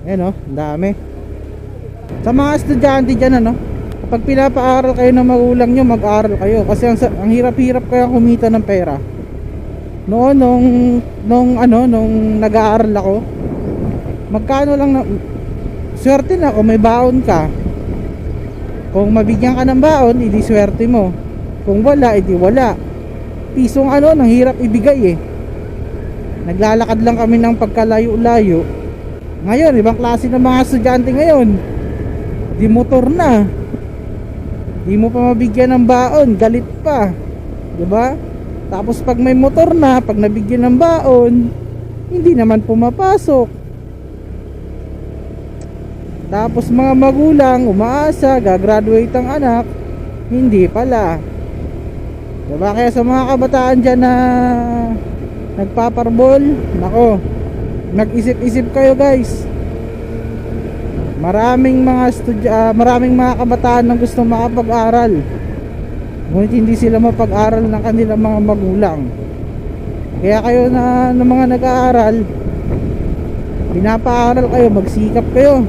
Ayan, oh, ang dami. Sa mga estudyante dyan, ano, kapag pinapaaral kayo ng magulang nyo, mag-aral kayo. Kasi ang hirap-hirap kaya kumita ng pera. Noon, nung nag-aaral ako, magkano lang na, swerte na kung may baon ka. Kung mabigyan ka ng baon, edi swerte mo. Kung wala, edi wala. Pisong nang hirap ibigay eh. Naglalakad lang kami ng pagkalayo-layo. Ngayon, ibang klase ng mga estudyante ngayon. Di motor na. Di mo pa mabigyan ng baon, galit pa. 'Di ba? Tapos pag may motor na, pag nabigyan ng baon, hindi naman pumapasok. Tapos mga magulang umaasa, gagraduate ang anak, hindi pala. Diba? Kaya sa mga kabataan dyan na nagpaparbol, nako, nag-isip-isip kayo guys. Maraming mga kabataan na gusto makapag-aral, ngunit hindi sila mapag-aral ng kanilang mga magulang. Kaya kayo na ng mga nag-aaral, pinapaaral kayo, magsikap kayo.